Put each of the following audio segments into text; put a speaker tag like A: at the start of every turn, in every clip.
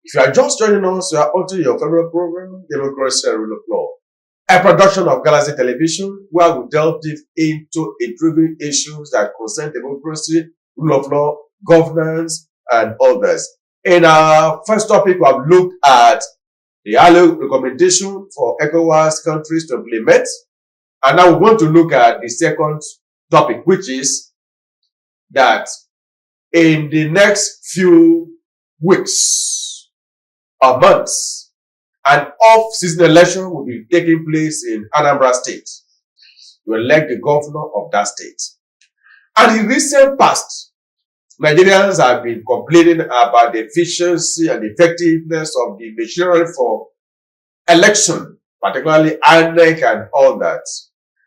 A: If you are just joining us, you are onto your favorite program, Democracy and Rule of Law, a production of Galaxy Television, where we delve deep into intriguing issues that concern democracy, rule of law, governance, and others. In our first topic, we have looked at the early recommendation for ECOWAS countries to implement. And now we want to look at the second topic, which is that in the next few weeks or months, an off-season election will be taking place in Anambra State to elect the governor of that state. And in recent past, Nigerians have been complaining about the efficiency and effectiveness of the machinery for election, particularly INEC and all that.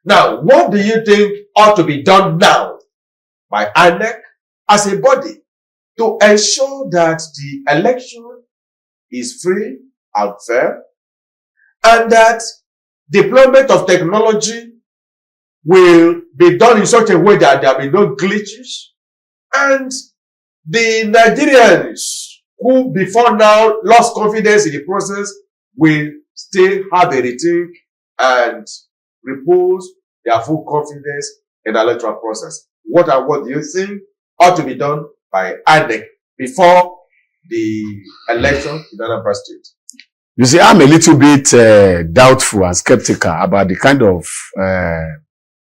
A: Now, what do you think ought to be done now by INEC as a body to ensure that the election is free and fair, and that deployment of technology will be done in such a way that there will be no glitches, and the Nigerians who before now lost confidence in the process will still have a rethink and repose their full confidence in the electoral process. What do you think ought to be done by INEC before the election in Anambra State?
B: You see, I'm a little bit doubtful and skeptical about the kind of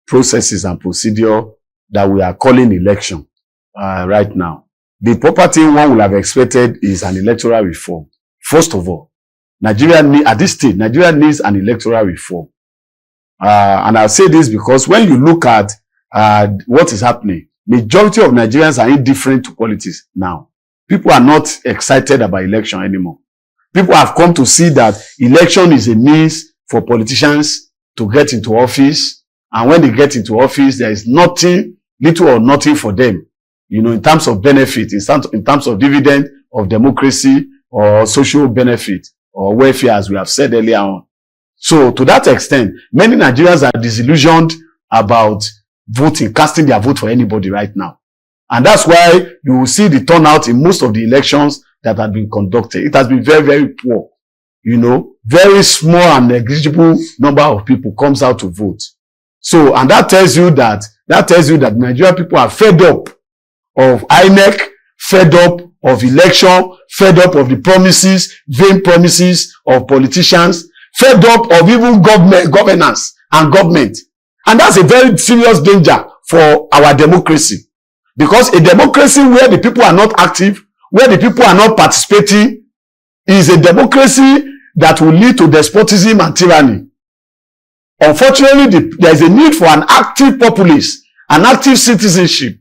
B: processes and procedure that we are calling election right now. The proper thing one would have expected is an electoral reform. First of all, at this stage, Nigeria needs an electoral reform. And I'll say this because when you look at what is happening, majority of Nigerians are indifferent to politics now. People are not excited about election anymore. People have come to see that election is a means for politicians to get into office. And when they get into office, there is nothing, little or nothing for them, in terms of benefit, in terms of dividend of democracy or social benefit or welfare, as we have said earlier on. So to that extent, many Nigerians are disillusioned about voting, casting their vote for anybody right now. And that's why you will see the turnout in most of the elections that have been conducted. It has been very, very poor. Very small and negligible number of people comes out to vote. So, and that tells you that Nigerian people are fed up of INEC, fed up of election, fed up of the promises, vain promises of politicians, fed up of even governance and government. And that's a very serious danger for our democracy. Because a democracy where the people are not active, where the people are not participating, is a democracy that will lead to despotism and tyranny. Unfortunately, there is a need for an active populace, an active citizenship,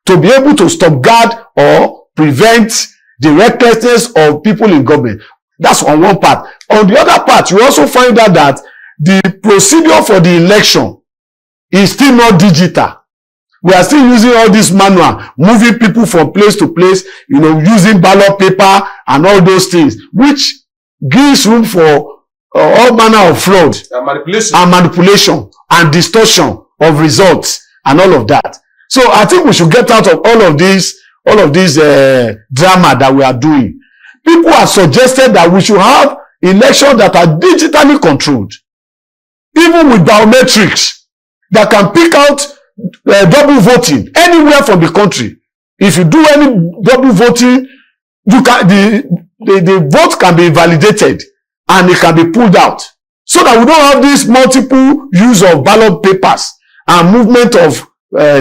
B: to be able to stop guard or prevent the recklessness of people in government. That's on one part. On the other part, you also find out that the procedure for the election is still not digital. We are still using all this manual, moving people from place to place, using ballot paper and all those things, which gives room for all manner of fraud and manipulation and distortion of results and all of that. So I think we should get out of all of this drama that we are doing. People have suggested that we should have elections that are digitally controlled, even with biometrics that can pick out double voting anywhere from the country. If you do any double voting, the vote can be validated and it can be pulled out, so that we don't have this multiple use of ballot papers and movement of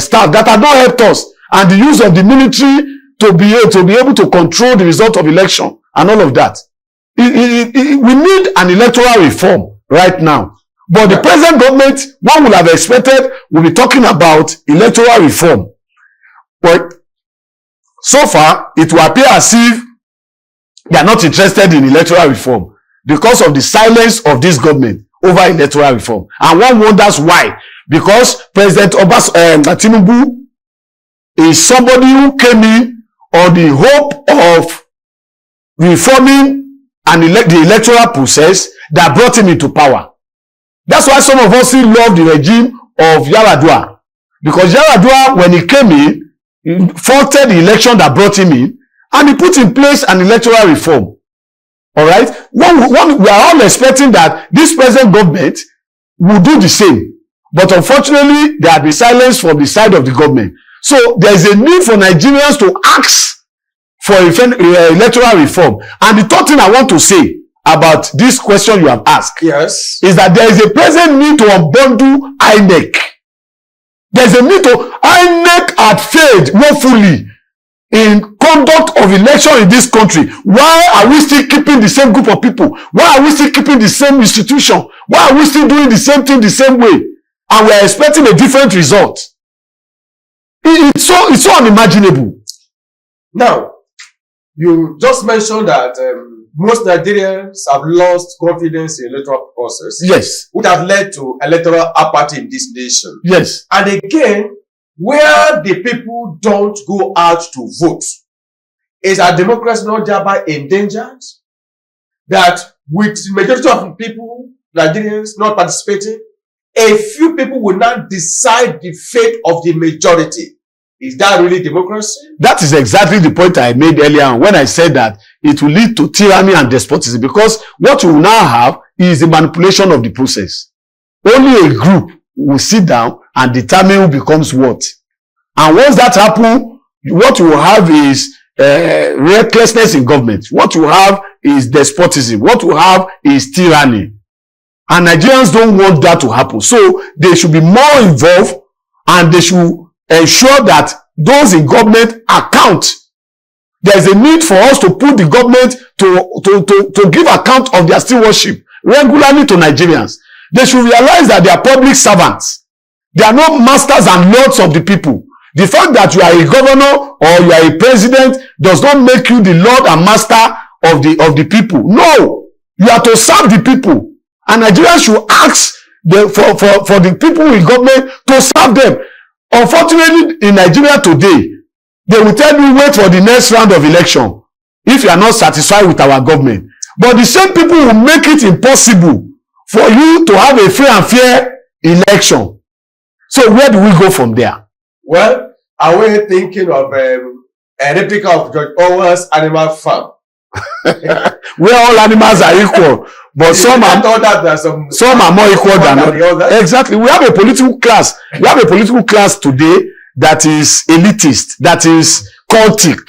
B: staff that have not helped us, and the use of the military to be able to control the result of election and all of that. We need an electoral reform right now. But the present government, one would have expected, will be talking about electoral reform. But so far, it will appear as if they are not interested in electoral reform because of the silence of this government over electoral reform. And one wonders why. Because President Tinubu is somebody who came in on the hope of reforming the electoral process that brought him into power. That's why some of us still love the regime of Yar'Adua. Because Yar'Adua, when he came in, he faulted the election that brought him in, and he put in place an electoral reform. All right. We are all expecting that this present government will do the same. But unfortunately, there have been silence from the side of the government. So there is a need for Nigerians to ask for electoral reform. And the third thing I want to say about this question you have asked,
A: yes,
B: is that there is a present need to unbundle INEC. There is a need to INEC had failed woefully in conduct of election in this country. Why are we still keeping the same group of people? Why are we still keeping the same institution? Why are we still doing the same thing the same way? And we are expecting a different result. It's so unimaginable.
A: Now, you just mentioned that most Nigerians have lost confidence in the electoral process.
B: Yes.
A: Which has led to electoral apathy in this nation.
B: Yes.
A: And again, where the people don't go out to vote, is our democracy not thereby endangered? That with the majority of the people, Nigerians not participating, a few people will not decide the fate of the majority. Is that really democracy? That is exactly the point I made earlier on when I said that it will lead to tyranny and despotism, because what you will now have is the manipulation of the process. Only a group will sit down and determine who becomes what. And once that happens, what you will have is recklessness in government. What you have is despotism. What you have is tyranny. And Nigerians don't want that to happen. So they should be more involved, and they should ensure that those in government account. There is a need for us to put the government to give account of their stewardship regularly to Nigerians. They should realize that they are public servants. They are not masters and lords of the people. The fact that you are a governor or you are a president does not make you the lord and master of the people. No, you are to serve the people, and Nigerians should ask for the people in government to serve them. Unfortunately, in Nigeria today, they will tell you wait for the next round of election if you are not satisfied with our government. But the same people will make it impossible for you to have a free and fair election. So where do we go from there? Well, are we thinking of a replica of George Orwell's Animal Farm? Where all animals are equal, but some are more equal than others. Exactly. We have a political class. We have a political class today that is elitist, that is cultic,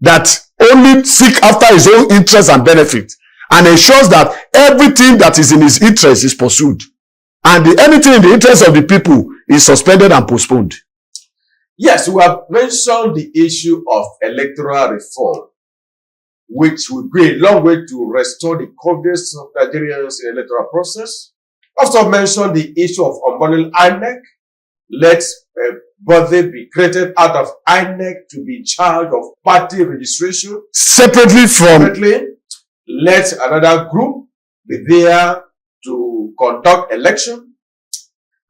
A: that only seek after his own interests and benefit, and ensures that everything that is in his interest is pursued, and anything in the interest of the people is suspended and postponed. Yes, we have mentioned the issue of electoral reform, which would go a long way to restore the confidence of Nigerians in the electoral process. Also mentioned the issue of unbundling INEC. Let body be created out of INEC to be in charge of party registration. Separately, let another group be there to conduct election.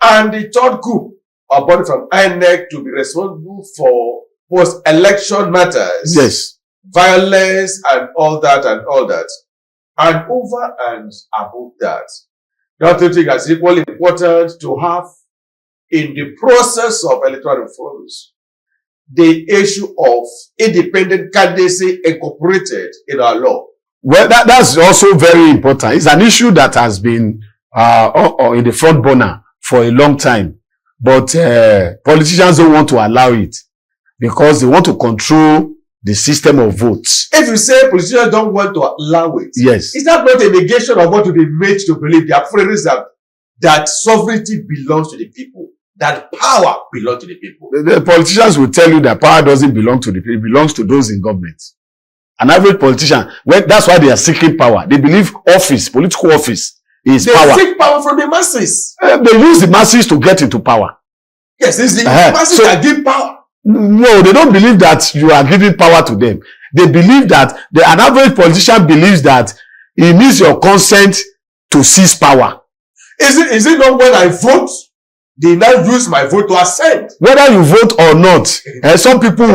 A: And the third group, a body from INEC, to be responsible for post-election matters. Yes. Violence and all that and all that. And over and above that, don't you think it's equally important to have in the process of electoral reforms the issue of independent candidacy incorporated in our law? Well, that's also very important. It's an issue that has been in the front burner for a long time, but politicians don't want to allow it because they want to control the system of votes. If you say politicians don't want to allow it, yes, is that not a negation of what to be made to believe? They are afraid that sovereignty belongs to the people, that power belongs to the people. The politicians will tell you that power doesn't belong to the people; it belongs to those in government. An average politician, well, that's why they are seeking power. They believe office, political office, is power. They seek power from the masses. They use the masses to get into power. Yes, it's the masses that give power. No, they don't believe that you are giving power to them. They believe that an average politician believes that he needs your consent to seize power. Is it not when I vote, they now use my vote to assent? Whether you vote or not, some people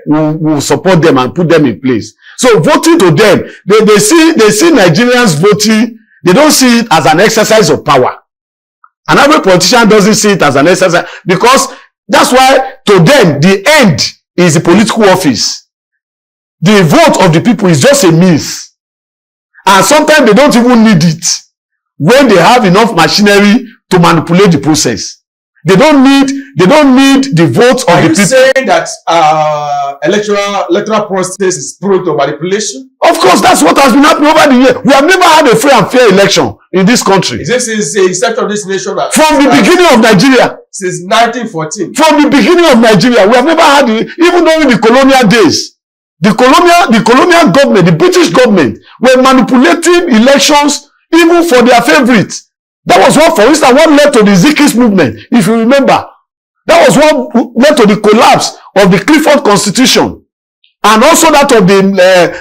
A: will support them and put them in place. So voting to them, they see Nigerians voting, they don't see it as an exercise of power. An average politician doesn't see it as an exercise, because that's why to them the end is the political office. The vote of the people is just a means.
B: And sometimes they don't even need it when they have enough machinery to manipulate the process. They don't need the votes of the people. Are you
A: saying that electoral process is prone to manipulation?
B: Of course, that's what has been happening over the years. We have never had a free and fair election in this country.
A: Is this the inception of this nation?
B: From the beginning of Nigeria.
A: Since 1914.
B: From the beginning of Nigeria, we have never had it, even during the colonial days. The colonial government, the British government, were manipulating elections even for their favorites. That was what, for instance, what led to the Zikis movement, if you remember. That was what led to the collapse of the Clifford Constitution and also that of the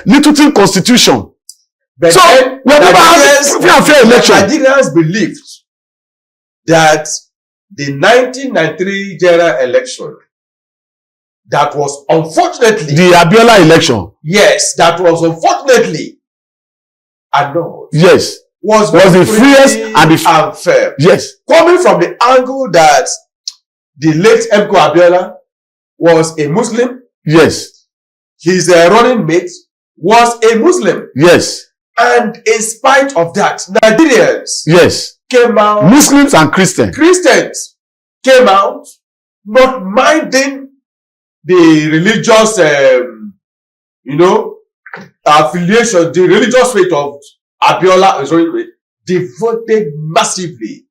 B: Littleton Constitution.
A: But
B: so, we have never had a fair election.
A: Nigerians believed that the 1993 general election, that was unfortunately...
B: The Abiola election.
A: Yes, that was unfortunately annulled.
B: Yes.
A: Was
B: the freest and the
A: fair.
B: Yes.
A: Coming from the angle that the late Emko Abiola was a Muslim.
B: Yes.
A: His running mate was a Muslim.
B: Yes.
A: And in spite of that, Nigerians
B: yes.
A: came out.
B: Muslims and Christians.
A: Christians came out not minding the religious, affiliation, the religious faith of Abiola, devoted massively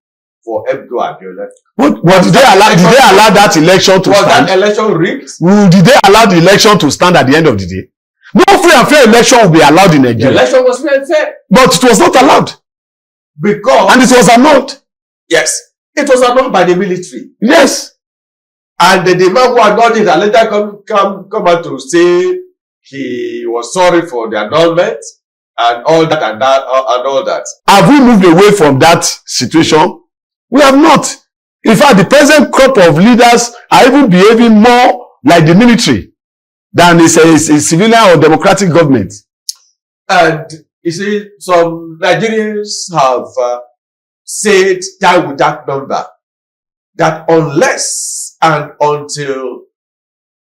A: for Emko Abiola.
B: But did they allow that election to stand?
A: Was that election rigged?
B: Did they allow the election to stand at the end of the day? No free and fair election will be allowed in Nigeria.
A: The election was free and fair.
B: But it was not allowed. And it was annulled.
A: Yes. It was annulled by the military.
B: Yes.
A: And the man who annulled it and later come out to say he was sorry for the annulment and all that and all that.
B: Have we moved away from that situation? We have not. In fact, the present crop of leaders are even behaving more like the military than a civilian or democratic government.
A: And you see, some Nigerians have said that with that number, that unless and until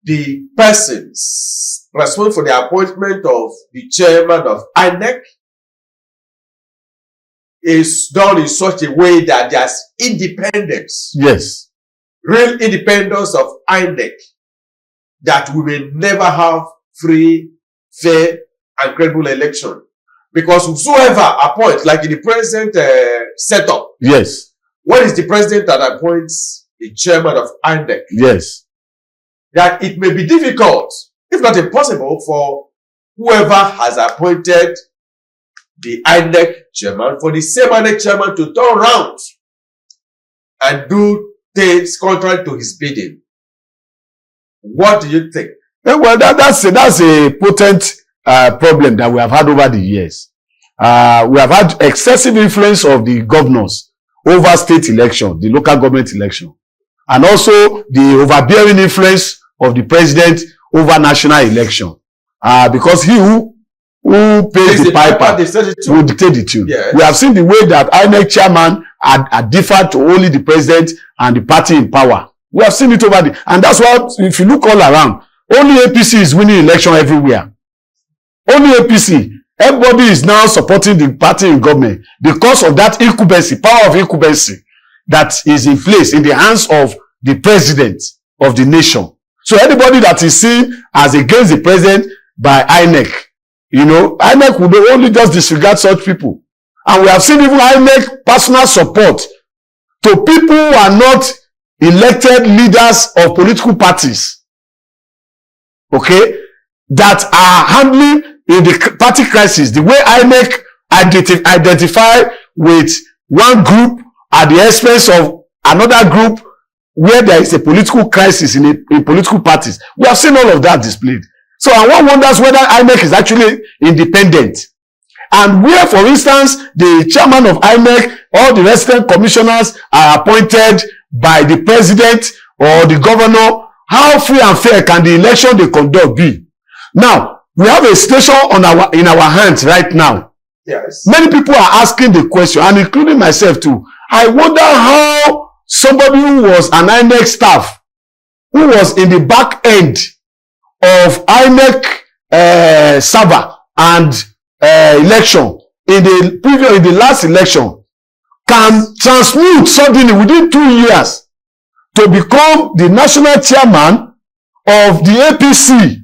A: the persons responsible for the appointment of the chairman of INEC is done in such a way that there's independence.
B: Yes.
A: Real independence of INEC, that we may never have free, fair, and credible election. Because whosoever appoints, like in the present setup,
B: yes,
A: what is the president that appoints the chairman of INEC?
B: Yes.
A: That it may be difficult, if not impossible, for whoever has appointed the INEC chairman, for the same INEC chairman to turn around and do things contrary to his bidding. What do you think?
B: Well, that's a potent problem that we have had over the years. We have had excessive influence of the governors over state election, the local government election, and also the overbearing influence of the president over national election. Because he who pays the piper will dictate the tune. Yes. We have seen the way that INEC chairman had differed to only the president and the party in power. We have seen it over and that's why, if you look all around, only APC is winning election everywhere. Only APC. Everybody is now supporting the party in government because of that incumbency, power of incumbency that is in place in the hands of the president of the nation. So anybody that is seen as against the president by INEC, INEC would only just disregard such people. And we have seen even INEC personal support to people who are not elected leaders of political parties, okay, that are handling in the party crisis, the way INEC identify with one group at the expense of another group where there is a political crisis in political parties. We have seen all of that displayed. So one wonders whether INEC is actually independent. And where, for instance, the chairman of INEC, all the resident commissioners are appointed by the president or the governor, how free and fair can the election they conduct be? Now, we have a situation in our hands right now.
A: Yes.
B: Many people are asking the question, and including myself too. I wonder how somebody who was an INEC staff, who was in the back end of INEC server and election, in the last election can transmute suddenly within 2 years to become the national chairman of the APC.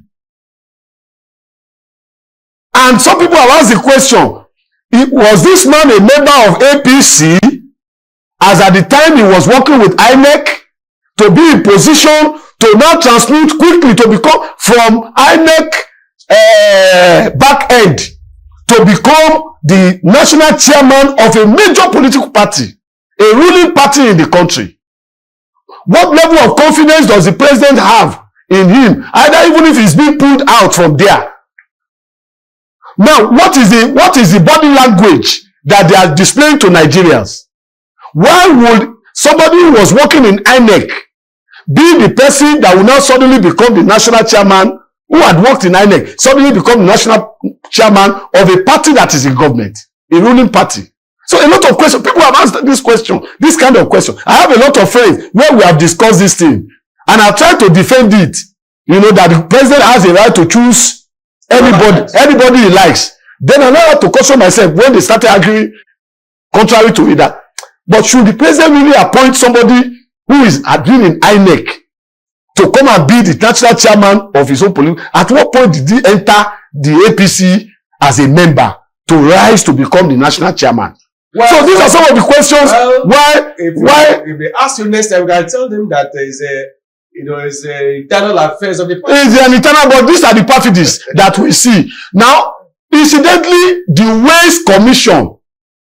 B: And some people have asked the question, was this man a member of APC as at the time he was working with INEC to be in position to now transmute quickly to become from INEC back end to become the national chairman of a major political party, a ruling party in the country? What level of confidence does the president have in him, either even if he's being pulled out from there? Now, what is the body language that they are displaying to Nigerians? Why would somebody who was working in INEC be the person that will now suddenly become the national chairman, who had worked in INEC, suddenly become the national chairman of a party that is in government, a ruling party? So a lot of questions, people have asked this question, this kind of question. I have a lot of friends where we have discussed this thing, and I've tried to defend it, that the president has a right to choose anybody he likes. Then I now have to caution myself when they started arguing contrary to it. But should the president really appoint somebody who is been in INEC to come and be the national chairman of his own political? At what point did he enter the APC as a member to rise to become the national chairman? Well, so these are some of the questions. Why?
A: If they ask you next time, we can tell them that there is it's internal affairs of the party.
B: It's an internal, but these are the perfidies that we see. Now, incidentally, the Ways Commission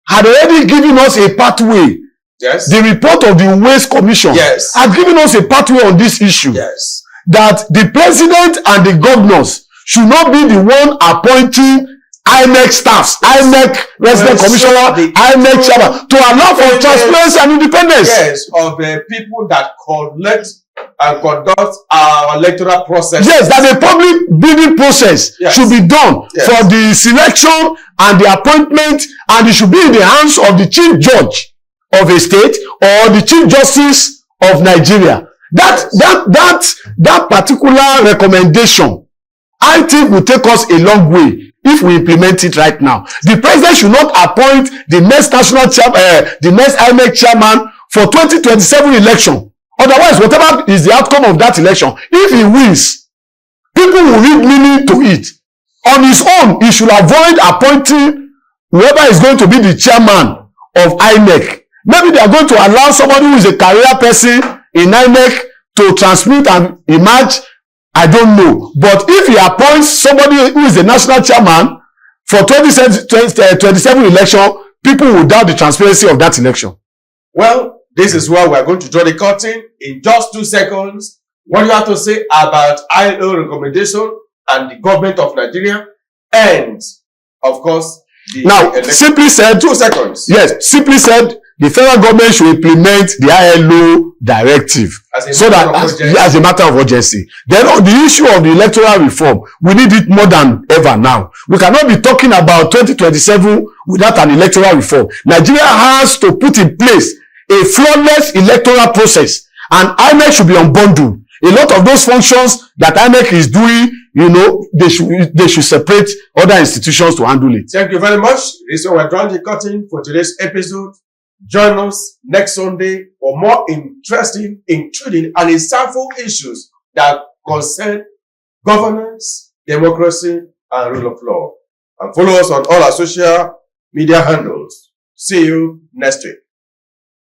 B: had already given us a pathway.
A: Yes.
B: The report of the Ways Commission had given us a pathway on this issue.
A: Yes.
B: That the president and the governors should not be the one appointing INEC staffs, INEC resident commissioner, INEC chairman, to allow for transparency and independence.
A: Yes, of people that collect and conduct our electoral process.
B: Yes, that the public bidding process should be done for the selection and the appointment, and it should be in the hands of the chief judge of a state or the chief justice of Nigeria. That particular recommendation, I think, will take us a long way if we implement it right now. The president should not appoint the next the next INEC chairman for 2027 election. Otherwise, whatever is the outcome of that election, if he wins, people will read meaning to it. On his own, he should avoid appointing whoever is going to be the chairman of INEC. Maybe they are going to allow somebody who is a career person in INEC to transmit and emerge. I don't know. But if he appoints somebody who is the national chairman for 2027 election, people will doubt the transparency of that election.
A: Well, this is where we are going to draw the curtain in just 2 seconds. What do you have to say about ILO recommendation and the government of Nigeria? And, of course,
B: simply said,
A: 2 seconds.
B: Yes, simply said, the federal government should implement the ILO directive as a matter of urgency. Then on the issue of the electoral reform, we need it more than ever now. We cannot be talking about 2027 without an electoral reform. Nigeria has to put in place a flawless electoral process, and INEC should be unbundled. A lot of those functions that INEC is doing, they should separate other institutions to handle it.
A: Thank you very much. This is where we're drawing the curtain for today's episode. Join us next Sunday for more interesting, intriguing, and insightful issues that concern governance, democracy, and rule of law. And follow us on all our social media handles. See you next week.